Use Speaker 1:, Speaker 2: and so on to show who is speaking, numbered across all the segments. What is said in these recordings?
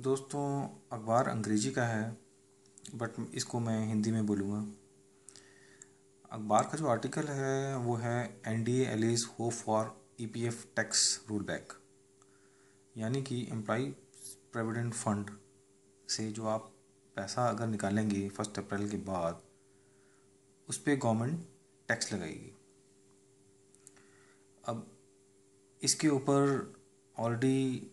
Speaker 1: दोस्तों, अखबार अंग्रेजी का है बट इसको मैं हिंदी में बोलूँगा। अखबार का जो आर्टिकल है वो है NDA allies hope for EPF tax roll back. यानी कि एम्प्लॉय प्रोविडेंट फंड से जो आप पैसा अगर निकालेंगे 1 अप्रैल के बाद, उस पर गवर्नमेंट टैक्स लगाएगी। अब इसके ऊपर ऑलरेडी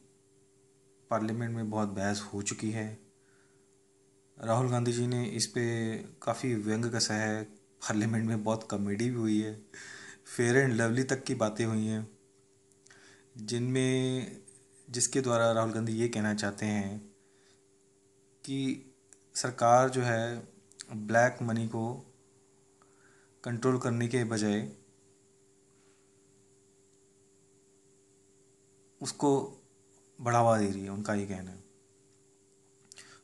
Speaker 1: पार्लियामेंट में बहुत बहस हो चुकी है। राहुल गांधी जी ने इस पे काफ़ी व्यंग कसा है। पार्लियामेंट में बहुत कॉमेडी भी हुई है। फेयर एंड लवली तक की बातें हुई हैं, जिनमें जिसके द्वारा राहुल गांधी ये कहना चाहते हैं कि सरकार जो है ब्लैक मनी को कंट्रोल करने के बजाय उसको बढ़ावा दे रही है, उनका ये कहना है।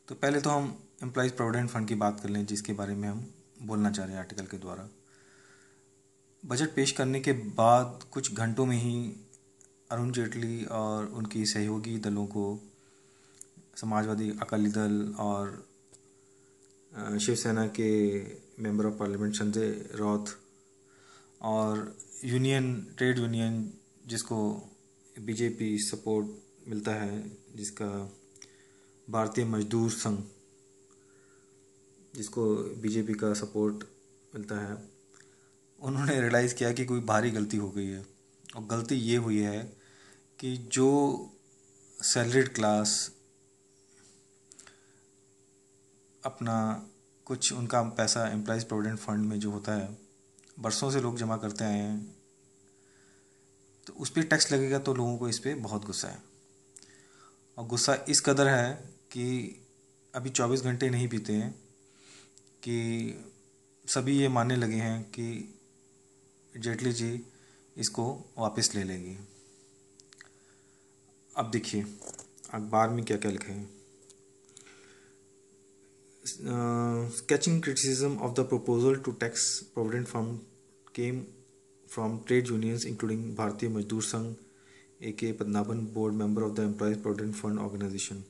Speaker 1: तो पहले तो हम एम्प्लॉयज़ प्रोविडेंट फंड की बात कर लें, जिसके बारे में हम बोलना चाह रहे हैं आर्टिकल के द्वारा। बजट पेश करने के बाद कुछ घंटों में ही अरुण जेटली और उनकी सहयोगी दलों को, समाजवादी, अकाली दल और शिवसेना के member of parliament Sanjay Raut और ट्रेड यूनियन जिसको बीजेपी सपोर्ट मिलता है, जिसका भारतीय मजदूर संघ जिसको बीजेपी का सपोर्ट मिलता है, उन्होंने रियलाइज़ किया कि कोई भारी गलती हो गई है। और गलती ये हुई है कि जो सैलरीड क्लास अपना कुछ उनका पैसा एम्प्लॉयज़ प्रोविडेंट फंड में जो होता है, बरसों से लोग जमा करते आए हैं, तो उस पर टैक्स लगेगा तो लोगों को इस पर बहुत गुस्सा है। और गुस्सा इस कदर है कि अभी 24 घंटे नहीं बीते हैं कि सभी ये मानने लगे हैं कि जेटली जी इसको वापस ले लेंगे। अब देखिए अखबार में क्या क्या लिखा है। Sketching criticism of the proposal to tax provident fund came from trade unions including Bharatiya Mazdoor Sangh, A.K. Padmanabhan, board member of the Employees Provident Fund Organization.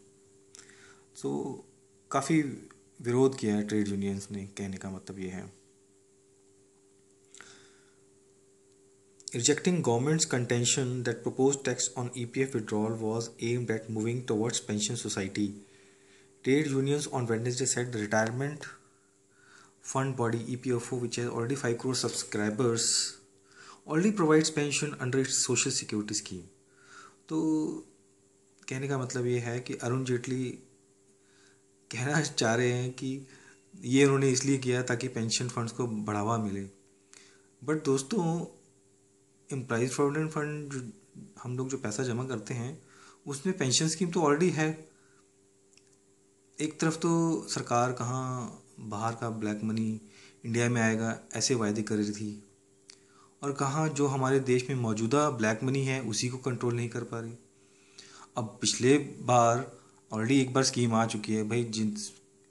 Speaker 1: So काफ़ी विरोध किया है ट्रेड यूनियंस ने, कहने का मतलब ये है। Rejecting government's contention that proposed tax on EPF withdrawal was aimed at moving towards pension society, trade unions on Wednesday said the retirement fund body EPFO, which has already 5 crore subscribers, already provides pension under its social security scheme. तो कहने का मतलब ये है कि अरुण जेटली कहना चाह रहे हैं कि ये उन्होंने इसलिए किया ताकि पेंशन फंड्स को बढ़ावा मिले। बट दोस्तों, एम्प्लॉयज़ प्रोविडेंट फंड हम लोग जो पैसा जमा करते हैं उसमें पेंशन स्कीम तो ऑलरेडी है। एक तरफ तो सरकार कहाँ बाहर का ब्लैक मनी इंडिया में आएगा ऐसे वायदे कर रही थी, और कहाँ जो हमारे देश में मौजूदा ब्लैक मनी है उसी को कंट्रोल नहीं कर पा रही। अब पिछले बार ऑलरेडी एक बार स्कीम आ चुकी है भाई,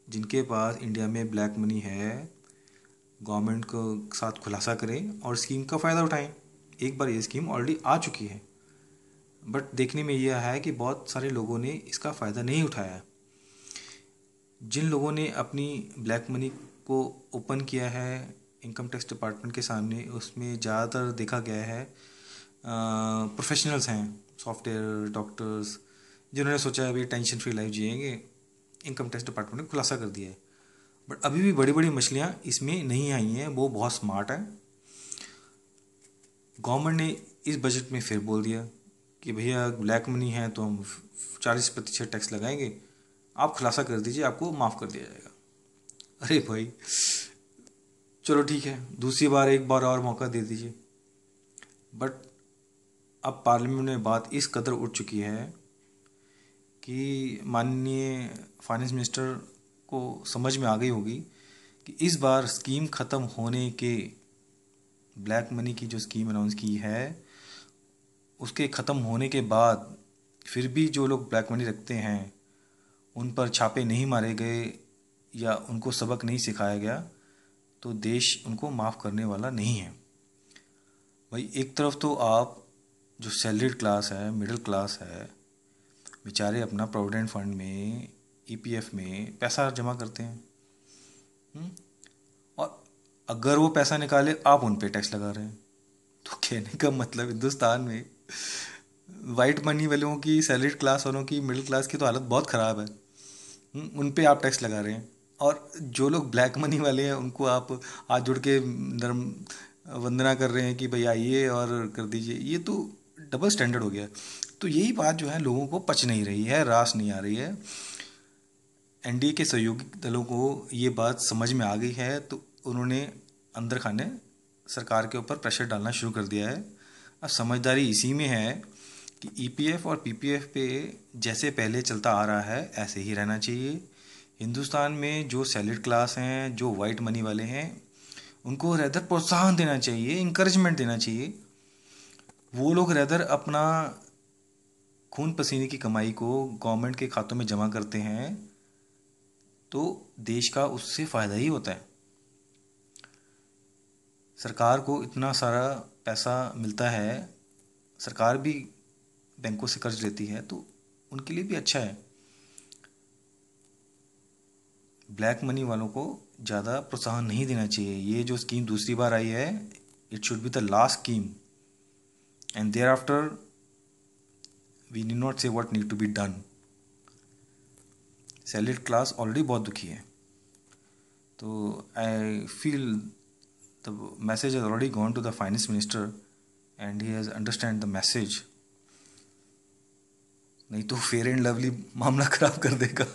Speaker 1: जिनके पास इंडिया में ब्लैक मनी है गवर्नमेंट को साथ खुलासा करें और स्कीम का फ़ायदा उठाएं। एक बार ये स्कीम ऑलरेडी आ चुकी है, बट देखने में यह है कि बहुत सारे लोगों ने इसका फ़ायदा नहीं उठाया। जिन लोगों ने अपनी ब्लैक मनी को ओपन किया है इनकम टैक्स डिपार्टमेंट के सामने, उसमें ज़्यादातर देखा गया है प्रोफेशनल्स हैं, सॉफ्टवेयर, डॉक्टर्स, जिन्होंने सोचा अभी टेंशन फ्री लाइफ जिएंगे। इनकम टैक्स डिपार्टमेंट ने खुलासा कर दिया है, बट अभी भी बड़ी बड़ी मछलियाँ इसमें नहीं आई हैं। वो बहुत स्मार्ट है। गवर्नमेंट ने इस बजट में फिर बोल दिया कि भैया ब्लैक मनी है तो हम 40% टैक्स लगाएंगे, आप खुलासा कर दीजिए, आपको माफ़ कर दिया जाएगा। अरे भाई चलो ठीक है, दूसरी बार एक बार और मौका दे दीजिए। बट अब पार्लियामेंट में बात इस कदर उठ चुकी है कि माननीय फाइनेंस मिनिस्टर को समझ में आ गई होगी कि इस बार स्कीम ख़त्म होने के, ब्लैक मनी की जो स्कीम अनाउंस की है उसके ख़त्म होने के बाद फिर भी जो लोग ब्लैक मनी रखते हैं उन पर छापे नहीं मारे गए या उनको सबक नहीं सिखाया गया, तो देश उनको माफ़ करने वाला नहीं है। भाई एक तरफ तो आप जो सैलरीड क्लास है, मिडिल क्लास है, बेचारे अपना प्रोविडेंट फंड में, ईपीएफ में पैसा जमा करते हैं। और अगर वो पैसा निकाले, आप उन पे टैक्स लगा रहे हैं। तो कहने का मतलब हिंदुस्तान में वाइट मनी वालों की, सैलरीड क्लास वालों की, मिडिल क्लास की तो हालत बहुत ख़राब है। उन पे आप टैक्स लगा रहे हैं, और जो लोग ब्लैक मनी वाले हैं उनको आप हाथ जोड़ के नर्म वंदना कर रहे हैं कि भाई आइए और कर दीजिए। ये तो डबल स्टैंडर्ड हो गया। तो यही बात जो है लोगों को पच नहीं रही है, रास नहीं आ रही है। एनडीए के सहयोगी दलों को ये बात समझ में आ गई है, तो उन्होंने अंदर खाने सरकार के ऊपर प्रेशर डालना शुरू कर दिया है। अब समझदारी इसी में है कि ईपीएफ और पीपीएफ पे जैसे पहले चलता आ रहा है ऐसे ही रहना चाहिए। हिंदुस्तान में जो सैलरीड क्लास हैं, जो वाइट मनी वाले हैं, उनको रेदर प्रोत्साहन देना चाहिए, इंकरेजमेंट देना चाहिए। वो लोग रेदर अपना खून पसीने की कमाई को गवर्नमेंट के खातों में जमा करते हैं, तो देश का उससे फ़ायदा ही होता है। सरकार को इतना सारा पैसा मिलता है, सरकार भी बैंकों से कर्ज लेती है, तो उनके लिए भी अच्छा है। ब्लैक मनी वालों को ज़्यादा प्रोत्साहन नहीं देना चाहिए। ये जो स्कीम दूसरी बार आई है, it should be the last scheme, and thereafter we need not say what need to be done. Salaried class already बहुत दुखी है। तो I feel the message has already gone to the finance minister and he has understand the message. नहीं तो fair and lovely मामला खराब कर देगा।